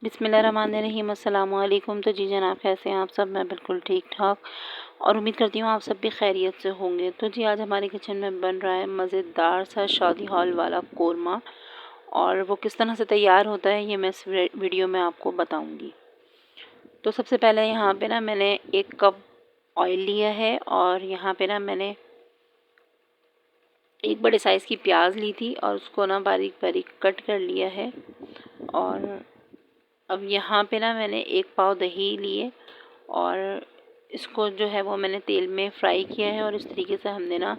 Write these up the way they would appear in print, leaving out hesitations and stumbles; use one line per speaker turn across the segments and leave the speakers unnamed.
बिस्मिल्लाहिर्रहमानिर्रहीम। अस्सलाम वालेकुम। तो जी जनाब, कैसे हैं आप सब? मैं बिल्कुल ठीक ठाक और उम्मीद करती हूँ आप सब भी खैरियत से होंगे। तो जी आज हमारे किचन में बन रहा है मज़ेदार सा शादी हॉल वाला कोरमा, और वो किस तरह से तैयार होता है ये मैं इस वीडियो में आपको बताऊँगी। तो सबसे पहले यहाँ पे ना मैंने 1 कप ऑयल लिया है, और यहाँ पे ना मैंने एक बड़े साइज़ की प्याज ली थी और उसको ना बारीक बारीक कट कर लिया है। और अब यहाँ पे ना मैंने 1 पाव दही लिए और इसको जो है वो मैंने तेल में फ्राई किया है, और इस तरीके से हमने ना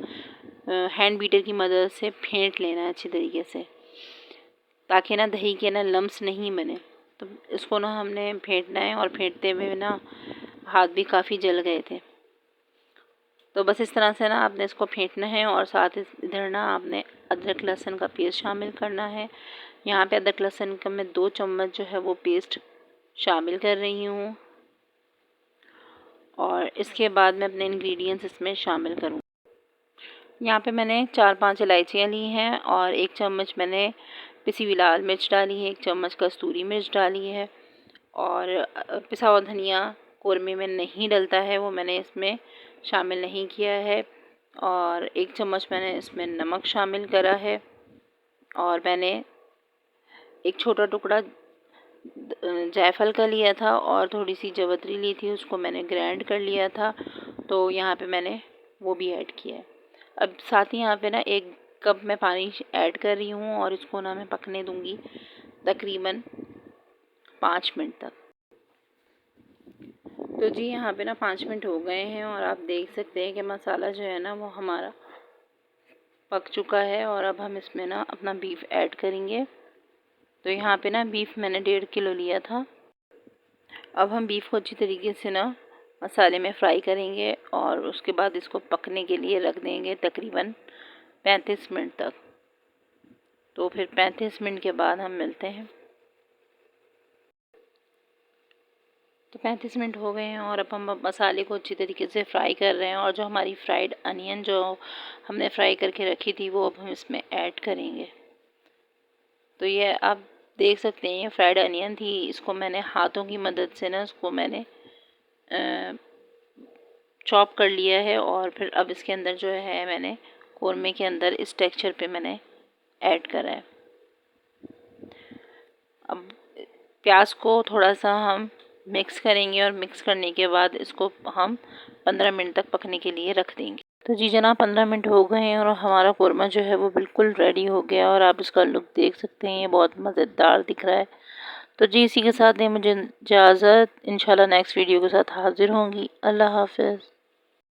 हैंड बीटर की मदद से फेंट लेना है अच्छी तरीके से, ताकि ना दही के ना लम्स नहीं बने। तो इसको ना हमने फेंटना है, और फेंटते हुए ना हाथ भी काफ़ी जल गए थे। तो बस इस तरह से ना आपने इसको फेंटना है, और साथ इधर ना आपने अदरक लहसुन का पेस्ट शामिल करना है। यहाँ पे अदरक लहसुन का मैं 2 चम्मच जो है वो पेस्ट शामिल कर रही हूँ, और इसके बाद मैं अपने इंग्रेडिएंट्स इसमें शामिल करूँ। यहाँ पे मैंने 4-5 इलायचियाँ ली हैं, और 1 चम्मच मैंने पिसी हुई लाल मिर्च डाली है, 1 चम्मच कस्तूरी मिर्च डाली है, और पिसा हुआ धनिया कोरमे में नहीं डलता है, वो मैंने इसमें शामिल नहीं किया है। और 1 चम्मच मैंने इसमें नमक शामिल करा है, और मैंने एक छोटा टुकड़ा जायफल का लिया था, और थोड़ी सी जवतरी ली थी, उसको मैंने ग्राइंड कर लिया था। तो यहाँ पे मैंने वो भी ऐड किया है। अब साथ ही यहाँ पे ना 1 कप मैं पानी ऐड कर रही हूँ, और इसको ना मैं पकने दूँगी तकरीबन 5 मिनट तक। तो जी यहाँ पे ना 5 मिनट हो गए हैं, और आप देख सकते हैं कि मसाला जो है ना वो हमारा पक चुका है। और अब हम इसमें ना अपना बीफ ऐड करेंगे। तो यहाँ पे ना बीफ मैंने 1.5 किलो लिया था। अब हम बीफ को अच्छी तरीके से ना मसाले में फ्राई करेंगे, और उसके बाद इसको पकने के लिए रख देंगे तकरीबन 35 मिनट तक। तो फिर 35 मिनट के बाद हम मिलते हैं। तो 35 मिनट हो गए हैं, और अब हम मसाले को अच्छी तरीके से फ्राई कर रहे हैं। और जो हमारी फ्राइड अनियन जो हमने फ्राई करके रखी थी वो अब हम इसमें ऐड करेंगे। तो ये आप देख सकते हैं ये फ्राइड अनियन थी, इसको मैंने हाथों की मदद से ना इसको मैंने चॉप कर लिया है, और फिर अब इसके अंदर जो है मैंने कोरमे के अंदर इस टेक्सचर पे मैंने ऐड करा है। अब प्याज को थोड़ा सा हम मिक्स करेंगे, और मिक्स करने के बाद इसको हम 15 मिनट तक पकने के लिए रख देंगे। तो जी जनाब 15 मिनट हो गए हैं, और हमारा कोरमा जो है वो बिल्कुल रेडी हो गया, और आप इसका लुक देख सकते हैं, ये बहुत मज़ेदार दिख रहा है। तो जी इसी के साथ दें मुझे इजाज़त। इंशाल्लाह नेक्स्ट वीडियो के साथ हाजिर होंगी। अल्लाह हाफ़िज़।